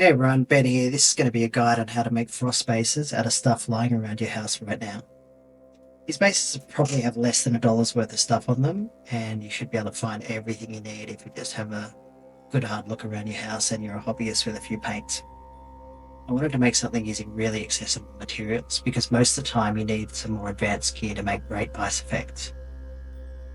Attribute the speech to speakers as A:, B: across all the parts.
A: Hey everyone, Ben here. This is going to be a guide on how to make frost bases out of stuff lying around your house right now. These bases probably have less than $1 worth of stuff on them, and you should be able to find everything you need if you just have a good hard look around your house and you're a hobbyist with a few paints. I wanted to make something using really accessible materials because most of the time you need some more advanced gear to make great ice effects.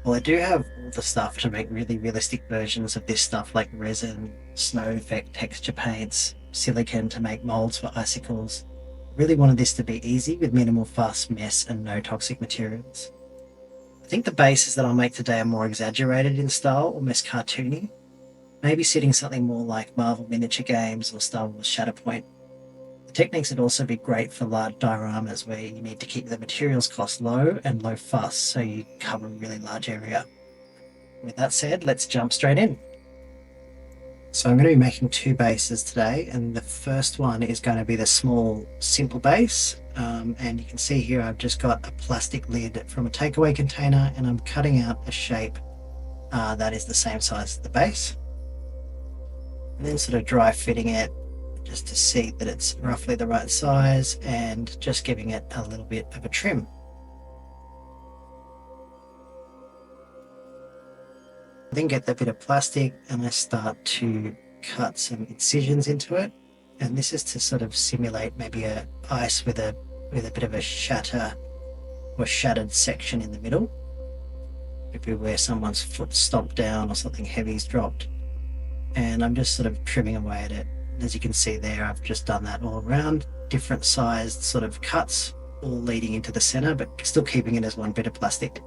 A: Well, I do have all the stuff to make really realistic versions of this stuff like resin, snow effect texture paints, silicone to make molds for icicles. I really wanted this to be easy with minimal fuss, mess, and no toxic materials. I think the bases that I'll make today are more exaggerated in style, almost cartoony, maybe setting something more like Marvel miniature games or Star Wars Shatterpoint. The techniques would also be great for large dioramas where you need to keep the materials cost low and low fuss so you cover a really large area. With that said, let's jump straight in. So I'm going to be making two bases today, and the first one is going to be the small simple base, and you can see here I've just got a plastic lid from a takeaway container and I'm cutting out a shape that is the same size as the base, and then sort of dry fitting it just to see that it's roughly the right size and just giving it a little bit of a trim. Then get that bit of plastic and I start to cut some incisions into it, and this is to sort of simulate maybe a ice with a bit of a shatter or shattered section in the middle, maybe where someone's foot stomped down or something heavy's dropped, and I'm just sort of trimming away at it. As you can see there, I've just done that all around, different sized sort of cuts, all leading into the center, but still keeping it as one bit of plastic.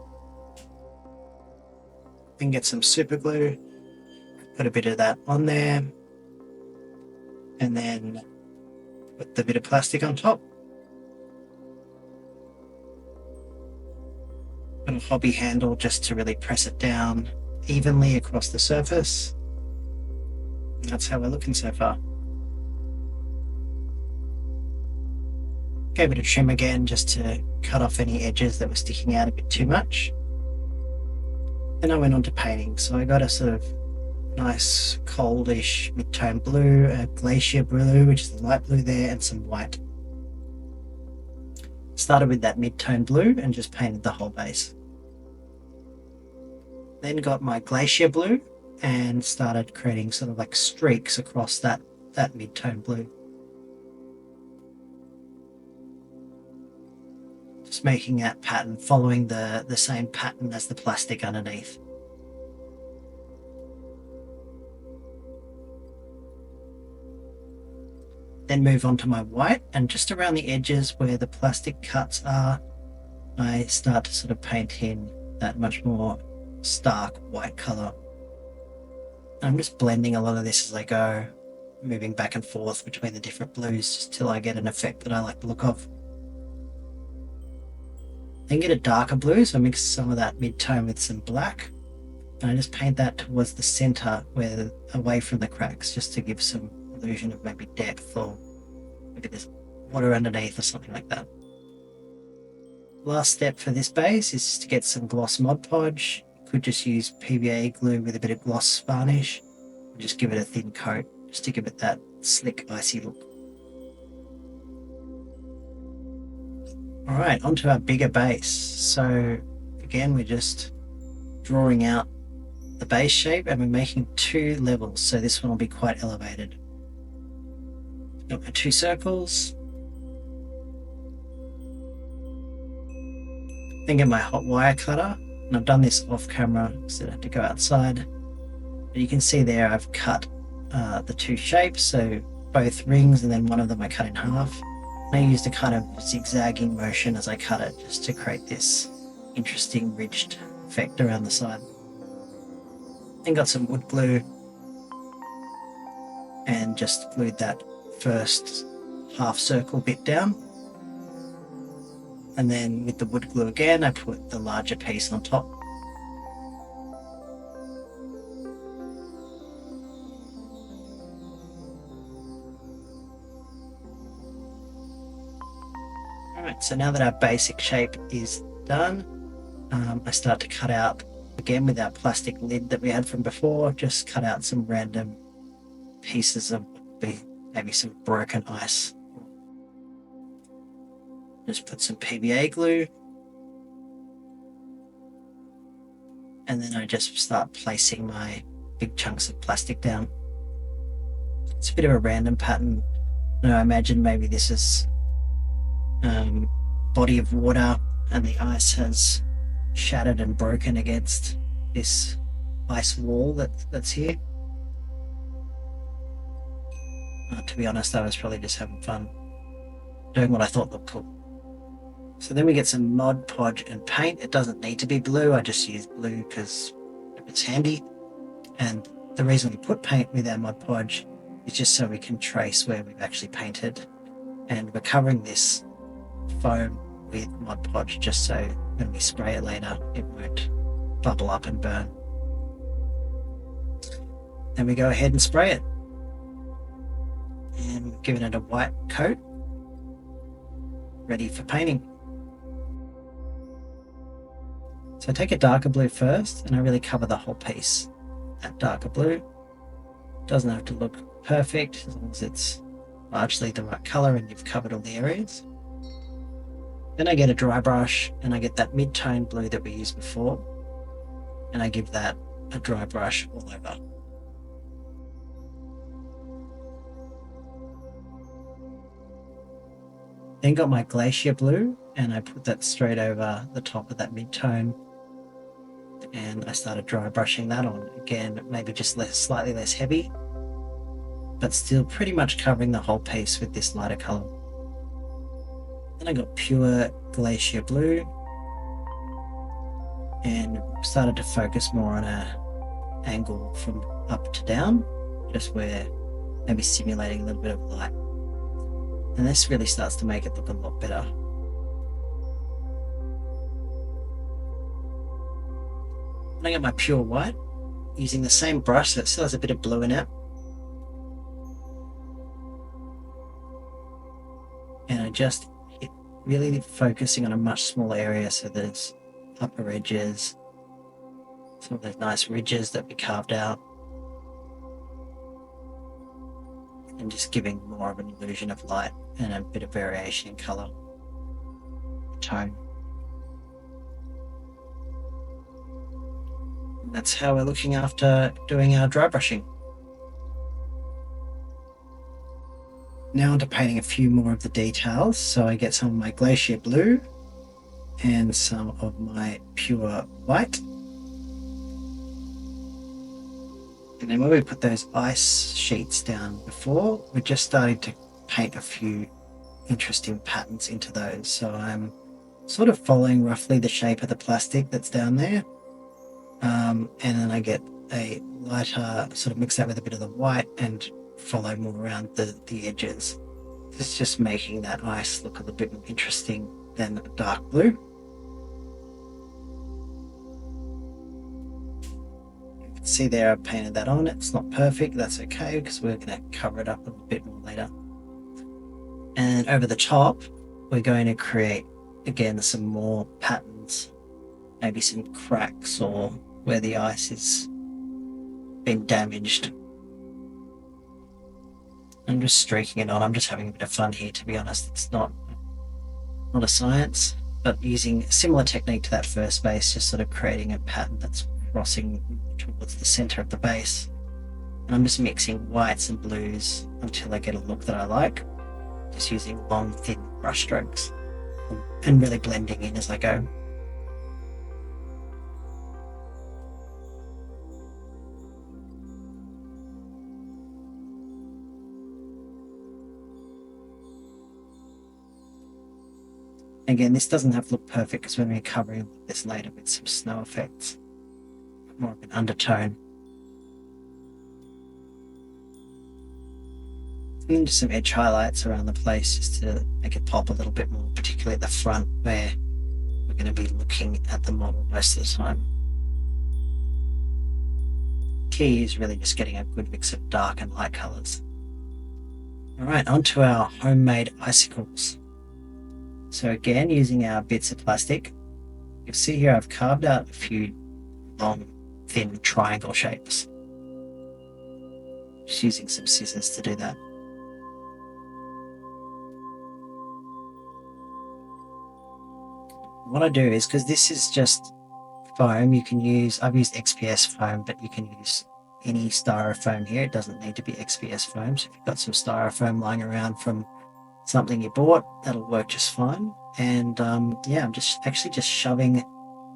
A: Then get some super glue, put a bit of that on there, and then put the bit of plastic on top. Put a hobby handle just to really press it down evenly across the surface. And that's how we're looking so far. Gave it a trim again just to cut off any edges that were sticking out a bit too much. Then I went on to painting, so I got a sort of nice coldish mid-tone blue, a glacier blue, which is the light blue there, and some white. Started with that mid-tone blue and just painted the whole base. Then got my glacier blue and started creating sort of like streaks across that mid-tone blue. Just making that pattern, following the same pattern as the plastic underneath. Then move on to my white, and just around the edges where the plastic cuts are, I start to sort of paint in that much more stark white color. I'm just blending a lot of this as I go, moving back and forth between the different blues just till I get an effect that I like the look of. Then get a darker blue, so I mix some of that mid-tone with some black, and I just paint that towards the center, away from the cracks, just to give some illusion of maybe depth, or maybe there's water underneath or something like that. Last step for this base is to get some gloss Mod Podge. You could just use PVA glue with a bit of gloss varnish and just give it a thin coat just to give it that slick icy look. Alright, onto our bigger base. So again, we're just drawing out the base shape and we're making two levels, so this one will be quite elevated. Got my two circles. Then get my hot wire cutter, and I've done this off camera because I had to go outside. But you can see there I've cut the two shapes, so both rings, and then one of them I cut in half. I used a kind of zigzagging motion as I cut it just to create this interesting ridged effect around the side. Then got some wood glue and just glued that first half circle bit down. And then with the wood glue again, I put the larger piece on top. Alright, so now that our basic shape is done, I start to cut out, again with our plastic lid that we had from before, just cut out some random pieces of maybe some broken ice. Just put some PVA glue, and then I just start placing my big chunks of plastic down. It's a bit of a random pattern. I imagine maybe this is body of water and the ice has shattered and broken against this ice wall that's here. To be honest, I was probably just having fun doing what I thought looked cool. So then we get some Mod Podge and paint. It doesn't need to be blue, I just use blue because it's handy. And the reason we put paint with our Mod Podge is just so we can trace where we've actually painted. And we're covering this foam with Mod Podge just so when we spray it later, it won't bubble up and burn. Then we go ahead and spray it. And we've given it a white coat, ready for painting. So I take a darker blue first and I really cover the whole piece. That darker blue doesn't have to look perfect as long as it's largely the right color and you've covered all the areas. Then I get a dry brush and I get that mid-tone blue that we used before and I give that a dry brush all over. Then got my glacier blue and I put that straight over the top of that mid-tone and I started dry brushing that on. Again, maybe just slightly less heavy, but still pretty much covering the whole piece with this lighter color. Then I got pure glacier blue and started to focus more on a angle from up to down, just where maybe simulating a little bit of light. And this really starts to make it look a lot better. And I got my pure white using the same brush that still has a bit of blue in it. And I just really focusing on a much smaller area so there's upper edges, some of those nice ridges that we carved out, and just giving more of an illusion of light and a bit of variation in color, tone. And that's how we're looking after doing our dry brushing. Now onto painting a few more of the details. So I get some of my glacier blue and some of my pure white. And then when we put those ice sheets down before, we're just starting to paint a few interesting patterns into those. So I'm sort of following roughly the shape of the plastic that's down there. And then I get a lighter, sort of mix that with a bit of the white and follow more around the edges. It's just making that ice look a little bit more interesting than dark blue. You can see there I've painted that on. It's not perfect, that's okay because we're going to cover it up a little bit more later. And over the top we're going to create again some more patterns, maybe some cracks or where the ice has been damaged. I'm just streaking it on. I'm just having a bit of fun here, to be honest. It's not a science, but using a similar technique to that first base, just sort of creating a pattern that's crossing towards the center of the base. And I'm just mixing whites and blues until I get a look that I like, just using long, thin brush strokes and really blending in as I go. Again, this doesn't have to look perfect because we're going to be covering this later with some snow effects, more of an undertone. And then just some edge highlights around the place just to make it pop a little bit more, particularly at the front where we're going to be looking at the model most of the time. Key is really just getting a good mix of dark and light colours. Alright, onto our homemade icicles. So again, using our bits of plastic, you'll see here I've carved out a few long, thin triangle shapes. Just using some scissors to do that. What I do is, because this is just foam, you can use, I've used XPS foam, but you can use any styrofoam here. It doesn't need to be XPS foam. So if you've got some styrofoam lying around from something you bought, that'll work just fine. And yeah, I'm just actually just shoving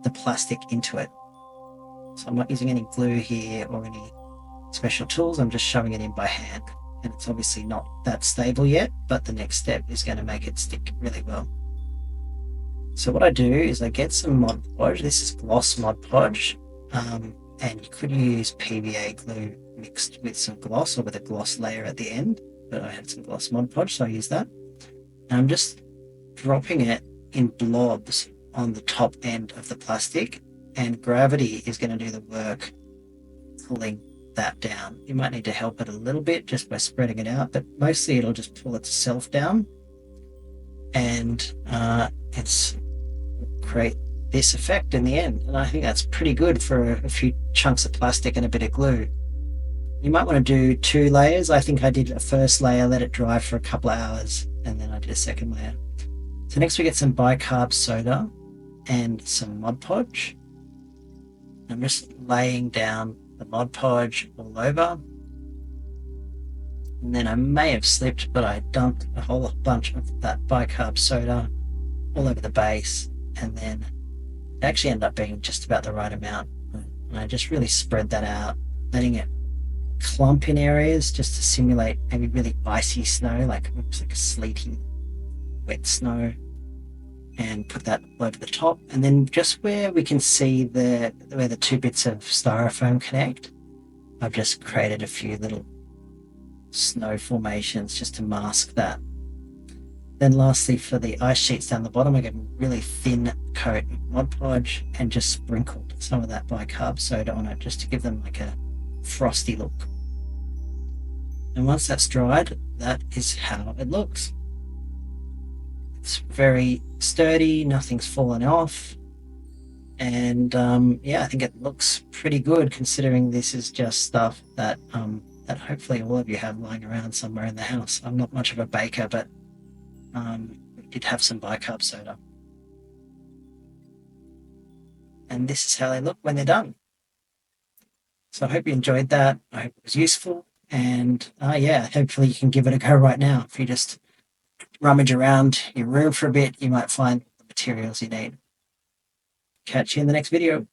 A: the plastic into it. So I'm not using any glue here or any special tools. I'm just shoving it in by hand. And it's obviously not that stable yet, but the next step is going to make it stick really well. So what I do is I get some Mod Podge. This is gloss Mod Podge, and you could use PVA glue mixed with some gloss or with a gloss layer at the end, but I had some gloss Mod Podge, so I use that. And I'm just dropping it in blobs on the top end of the plastic, and gravity is going to do the work pulling that down. You might need to help it a little bit just by spreading it out, but mostly it'll just pull itself down, and it's create this effect in the end. And I think that's pretty good for a few chunks of plastic and a bit of glue. You might want to do 2 layers. I think I did a first layer, let it dry for a couple of hours, and then I did a second layer. So next we get some bicarb soda and some Mod Podge. I'm just laying down the Mod Podge all over. And then I may have slipped, but I dumped a whole bunch of that bicarb soda all over the base, and then it actually ended up being just about the right amount. And I just really spread that out, letting it clump in areas just to simulate maybe really icy snow, like looks like a sleety, wet snow, and put that over the top. And then just where we can see where the 2 bits of styrofoam connect, I've just created a few little snow formations just to mask that. Then lastly, for the ice sheets down the bottom, I get a really thin coat of Mod Podge and just sprinkled some of that bicarb soda on it just to give them like a frosty look. And once that's dried, that is how it looks. It's very sturdy, nothing's fallen off, and yeah, I think it looks pretty good considering this is just stuff that that hopefully all of you have lying around somewhere in the house. I'm not much of a baker, but we did have some bicarb soda. And this is how they look when they're done. So I hope you enjoyed that. I hope it was useful. And yeah, hopefully you can give it a go right now. If you just rummage around your room for a bit, you might find the materials you need. Catch you in the next video.